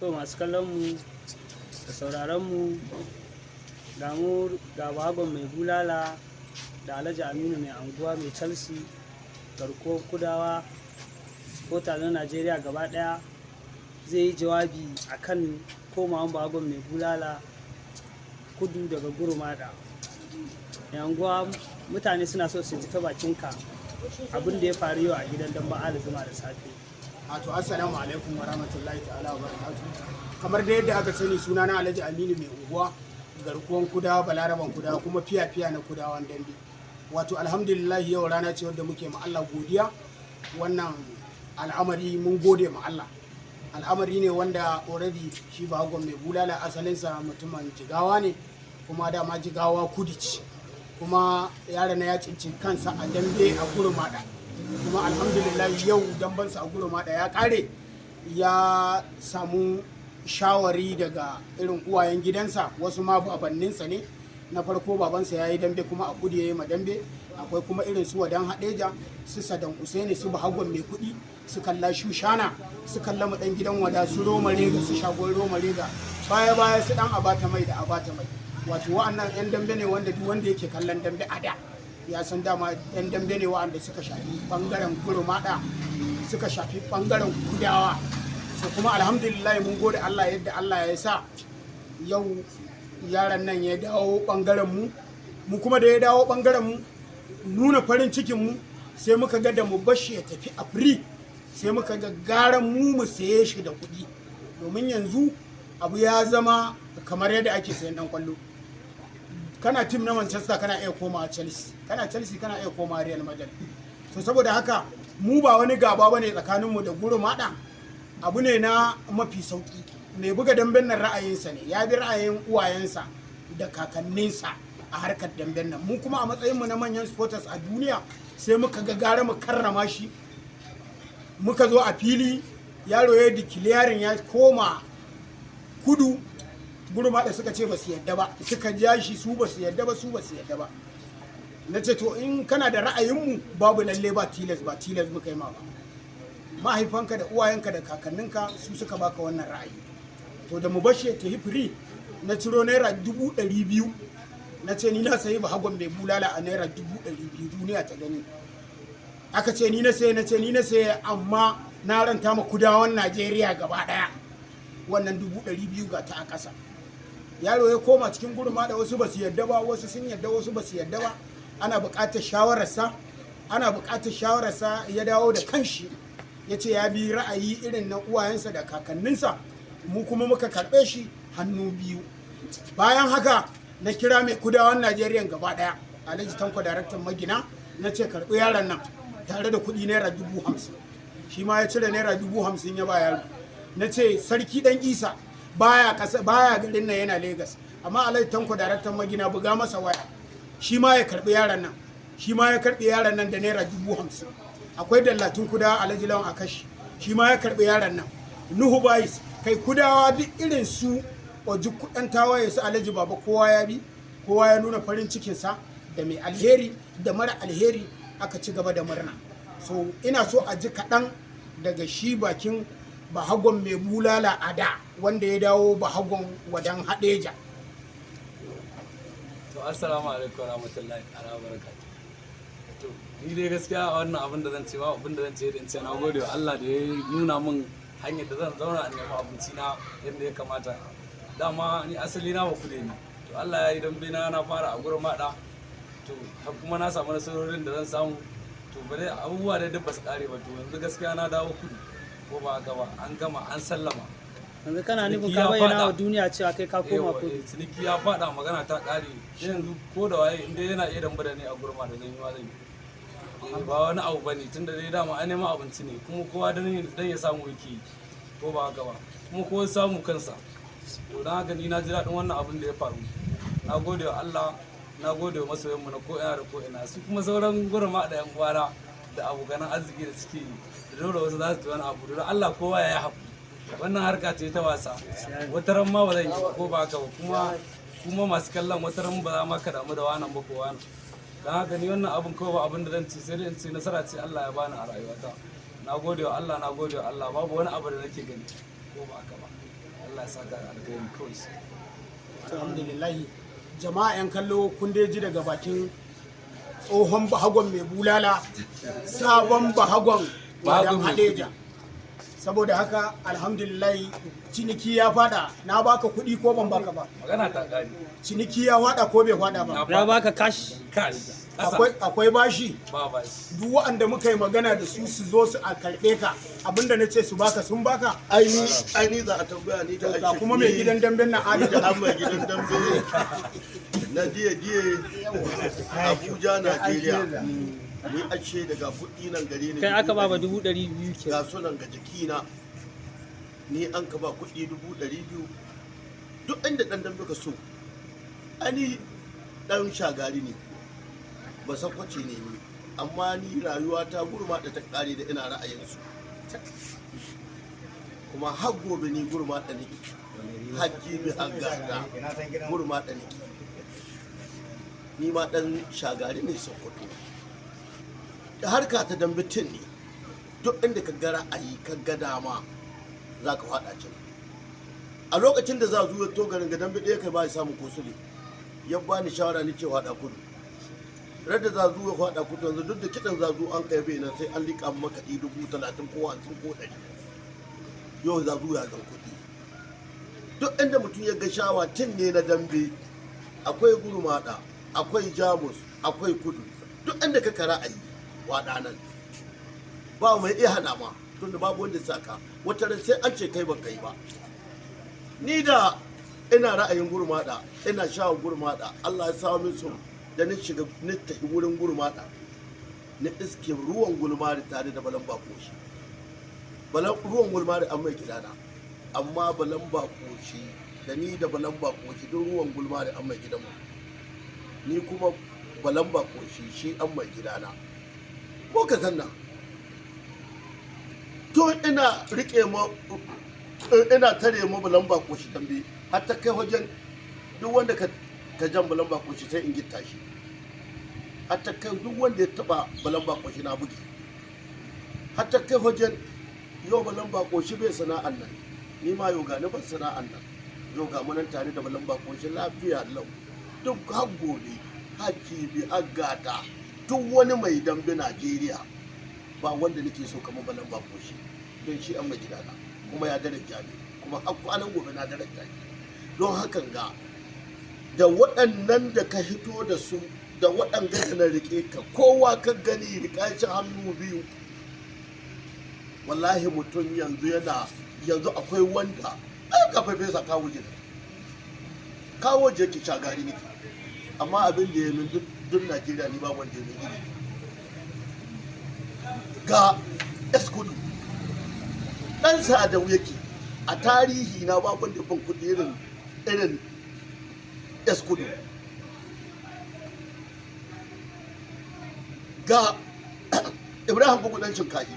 To masu kallon mu da sauraron mu ga bagon mai bulala da Alhaji Aminu mai anguwa mai Chelsea garkuwar kudawa supporter na Najeriya gaba daya zai yi jawabi akan komawan bagon mai bulala kudu daga Gurumada. Mai anguwa mutane suna so su ji ta bakinka abin da ya faru yau a gidan Dambe Ali Zuma da safe. Wato assalamu alaikum wa rahmatullahi ta'ala wa barakatuh. Kamar da yadda aka sani sunana Alhaji Aminu mai unguwa garkuwan kudawa balaraban kudawa kuma fiya na kudawan dambe. Wato alhamdulillah yau rana ce wadda muke ma Allah godiya. Wannan al'amari mun gode ma Allah. Al'amari ne wanda already shi bagon mai bulala asalinsa mutumin Jigawa ne kuma dama Jigawa kudici kuma yaron na ya cinci kansa a dambe a Gurumada. Kuma alhamdulillah yau dambansa a Gurumada ya kare, ya samu shawari daga irin uwayen gidansa, wasu ma babanninsa ne. Na farko babansa ya yi dambe kuma a kudu ya yi ma dambe. Akwai kuma irin su Wadan Hadeja, su Sadan Usaini, su Bahagon mai kuɗi, su Kalla Shushana, su Kalla mu dan gidan Wada, su Roma Rega, su Shagon Roma Rega, baya su dan Abata Mai da Abata Mai. Wato wa'annan 'yan dambe ne wanda duk wanda yake kallon dambe a da ya san dama 'yan dambe ne wa'anda suka shafi bangaren Gurumada, suka shafi bangaren kudawa. So kuma alhamdulillah mun gode Allah yadda Allah ya sa yau yaran nan ya dawo bangaren mu kuma da ya dawo bangaren mu nuna farin cikin mu sai muka ga da mu bashi ya tafi a free, sai muka ga garan mu saye shi da kuɗi, domin yanzu abu ya zama kamar yadda ake sayan dan kwallo. Kana tim na Manchester kana iya koma Chelsea, kana Chelsea kana iya koma Real Madrid. So saboda haka mu ba wani gaba bane tsakaninmu da Gurumada, abu ne na mafi sauki. Mai buga damben nan ra'ayinsa ne, ya bi ra'ayin uwayensa da kakanninsa a harkar damben nan. Mu kuma a matsayinmu na manyan supporters a duniya sai muka ga gara mu karrama shi. Muka zo a fili yaro ya declaring ya koma kudu. Gurumada suka ce ba su yadda ba, suka ja shi su ba su yadda ba. Na ce to in kana da ra'ayinmu babu lalle ba tilas muka yi ma ba. Mahaifanka da uwayenka da kakanninka su suka baka wannan ra'ayi. To da mu bashi ta free na ciro naira 200,000, na ce ni na sayi bahagon mai bulala a naira 200,000 duniya ta gani. Aka ce ni na saye amma na ranta ma kudawan Najeriya gaba daya wannan 200,000 ga ta a ƙasa. Yaro ya koma cikin Gurumada, wasu ba su yadda ba, wasu sun yadda, wasu ba su yadda ba. Ana buƙatar shawararsa, ya dawo da kanshi ya ce ya bi ra'ayi irin na uwayensa da kakanninsa. Mu kuma muka karɓe shi hannu biyu. Bayan haka na kira mai kudawan Najeriya gaba ɗaya, Alhaji Tanko daraktan magina, na ce karɓi yaron nan tare da kuɗi naira 50,000. Shi ma ya cire naira 50,000 ya ba yaro. Na ce sarki dan Isa baya garin nan, yana Lagos, amma Alhaji Tanko daraktan magina buga masa waya, shi ma ya karɓi yaron nan. Shi ma ya karɓi yaron nan da naira 50,000. Akwai dallatin kudawa Alhaji Lawan Akashi, shi ma ya karɓi yaron nan. Nuhu Bayis, kai kudawa duk irin su oji kudan tawaye su Alhaji Baba, kowa ya bi, kowa ya nuna farin cikinsa da mai alheri da mara alheri, aka ci gaba da murna. So ina so a ji kaɗan daga shi bakin bahagon mai bulala a da wanda ya dawo bahagon Wadan Hadeja. To assalamu alaikum warahmatullahi ta'ala barakatuh. To ni dai gaskiya wannan abin da zan ce ba abin da zan ce da in ce na gode wa Allah da ya nuna min hanyar da zan zauna in nemi abinci na yadda ya kamata. Dama ni asali na ba kude ne, to Allah ya yi dambe na fara a Gurumada, to kuma na samu nasarorin da zan samu. To bare abubuwa da duk ba su kare ba, to yanzu gaskiya na dawo kudu, ko ba haka ba, an gama an sallama. Yanzu kana nufin ka bayyana wa duniya cewa kai ka koma kudu. Ciniki ya faɗa, magana ta ƙare. Yanzu ko da waye inda yana iya damba da ni a Gurumada zan yi wa zan yi. Ba wani abu bane, tunda dai dama an nema abinci ne, kuma kowa dan ya samu yake, ko ba haka ba, kuma kowa samu kansa. To don haka ni na ji daɗin wannan abin da ya faru. Na gode wa Allah, na gode wa masoyanmu na ko'ina da ko'ina, su kuma sauran Gurumada yan uwana da abokan arziki da suke da dole wasu za su ji wani abu. Don Allah kowa ya yi haƙuri. Wannan harka ce ta wasa, wata ran ma ba zan yi ko ba haka ba, kuma masu kallon wata ran ba za ma ka damu da wannan ba ko wani. Don haka ni wannan abin kawai ba abin da zan ci, sai dai in ce nasara ce Allah ya bani a rayuwata. Na gode wa Allah, babu wani abu da nake gani ko ba haka ba. Allah ya saka alkhairi kawai. alhamdulillah jama'a 'yan kallo kun dai ji daga bakin tsohon bahagon mai bulala sabon bahagon wadan hadeja. Saboda haka alhamdulillah ciniki ya fada. Na baka kuɗi ko ban baka ba? Magana ta ƙari. Ciniki ya fada ko bai fada ba? Ya baka cash. Akwai bashi. Ba bashi. Duk waɗanda muka yi magana da su su zo su a karɓe ka, abinda na ce su baka sun baka. Aini za a tambaya ni da Ga kuma mai gidan damben na Ali da an mai gidan dambe na diye Abuja Najeriya. Ni ashe daga kuɗi nan gare ni. Kai aka ba 200,000 ke. Ga sunan ga jikina. Ni an ka ba kuɗi 200,000. Duk inda ɗan dambe ka so. Ani ɗan shagari ne. Ba san kwace ne ni. Amma ni rayuwa ta gurma da ta ƙare da ina ra'ayinsu. Kuma har gobe ni gurma da nake. Hajji bi haggata gurma da nake. Ni ma ɗan shagari ne Sokoto. Da harka ta dambitin ne, duk inda ka ga ra'ayi ka ga dama za ka faɗa can. A lokacin da za zuwa to garin ga dambe ɗaya kai ba ya samu kosule, ya ba ni shawara ni ce faɗa kudu. Radda za zuwa faɗa kudu yanzu duk da kiɗan za zuwa an kai bai nan sai an liƙa makaɗi 30,000 ko 50 ko 100. Yau za zuwa ya zan kuɗi. Duk inda mutum ya ga shawa tin ne na dambe, akwai gurmaɗa, akwai jamus, akwai kudu. Duk inda ka ra'ayi waɗanan ba mai iya hana ma tunda babu wanda saka wata ran sai an ce kai ba kai ba. Ni da ina ra'ayin gurmada, ina shawar gurmada, Allah ya samu min so da ni shiga ni tafi wurin gurmada ni iske ruwan gulmari tare da balan bakoshi. Ruwan gulmari an mai gidana, amma balan bakoshi da ni da balan bakoshi don ruwan gulmari an mai gidanmu, ni kuma balan bakoshi shi an mai gidana. Ko ka zanna to ina rike ma ina tare ma bulan bako shi dambe har ta kai wajen duk wanda ka jan bulan bako shi sai in gitta shi, har ta kai duk wanda ya taba bulan bako shi na bugi, har ta kai wajen yau bulan bako shi bai sana'an nan, ni ma yau ga ni ban sana'an nan, yau ga mu nan tare da bulan bako shi lafiya lau. Duk har gobe haji bi agata duk wani mai dambe Najeriya ba wanda nake so kamar balan bako shi, don shi an mai gidana kuma ya daraja ni, kuma har kwanan gobe na daraja ni. Don hakan ga da waɗannan da ka hito da su da waɗanda da na rike ka, kowa ka gani rika shi hannu biyu. Wallahi mutum yanzu akwai wanda ai ka fesa kawo je ki shagari nake, amma abin da ya min duk Najeriya ni ba wanda ya min iri. Ga Eskudu ɗan Sadau yake a tarihi na ba wanda ban kuɗi irin Eskudu. Ga Ibrahim Bugu ɗan Shinkahi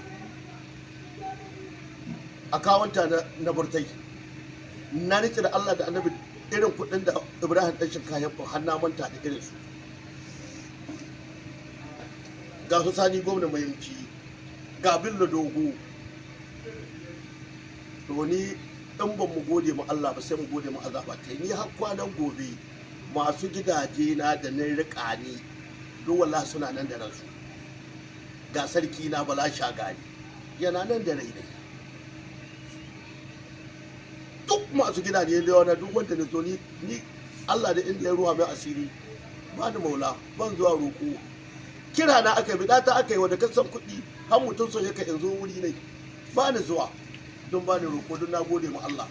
a kawanta na Burtai, na rike da Allah da Annabi irin kuɗin da Ibrahim ɗan Shinkahi har na manta da irinsu. Ga su Sani gwamna mai yanki, ga Bello Dogo. To ni in ban mu gode ma Allah ba sai mu gode ma azaba ta. Ni har kwanan gobe masu gidaje na da na riƙa ni duk wallahi suna nan da ransu. Ga sarki na Bala Shagari yana nan da rai ne. Duk masu gidaje da yawa duk wanda na zo ni Allah da inda ya ruwa mai asiri ba da maula ban zuwa roƙo. Kira na aka bi ta aka yi wadda kasan kuɗi har mutum so yake in zo wuri ne ba ni zuwa don ba ni roƙo don na gode ma Allah.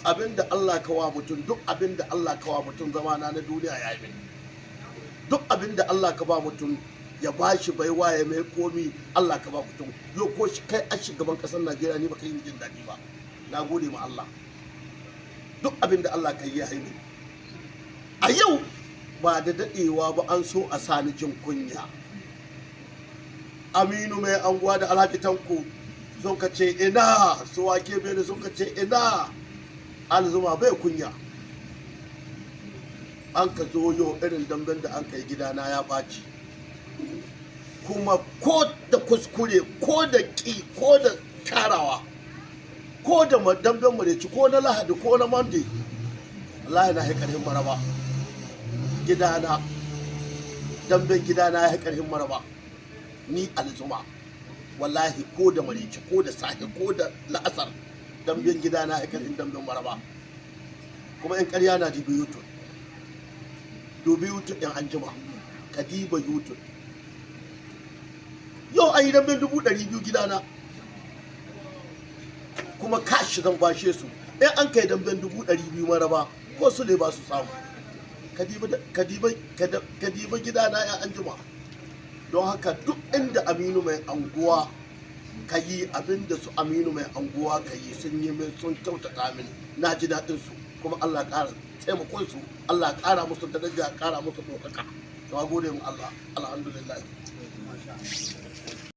Abinda Allah kawa mutum, duk abinda Allah kawa mutum zama na duniya ya yi. Duk abinda Allah ka ba mutum ya ba shi baiwa ya mai komi Allah ka ba mutum. Yau ko shi kai a shugaban ƙasar Najeriya ni baka yi jin daɗi ba. Na gode ma Allah. Duk abinda Allah ka yi ya yi. A yau ba da daɗewa ba an so a sani jin kunya. Aminu mai anguwa da Alhaji Tanko sun ka ce ina, su wake bene sun ka ce ina, Alzuma bai kunya. An ka zo yau irin damben da an kai gidana ya ɓaci, kuma ko da kuskure ko da ƙi ko da karawa ko da damben mareci ko na lahadi ko na monday wallahi na haikarin maraba gidana damben gidana ya haikarin maraba ni alzuma wallahi ko da mareci ko da sahi ko da la'asar damben gidana ya haikarin damben maraba kuma in ƙarya na dibi youtube dubi youtube in anjima ka diba youtube yau an yi damben 200,000 gidana kuma kashi zan bashe su in an kai damben 200,000 maraba ko su ne ba su samu ka diba gidana ya anjima don haka duk inda Aminu mai anguwa ka yi abinda su Aminu mai anguwa ka yi sun yi min sun kyautata min na ji daɗin su kuma Allah ƙara taimakon su Allah ƙara musu daraja ƙara musu ɗaukaka to gode mu Allah alhamdulillah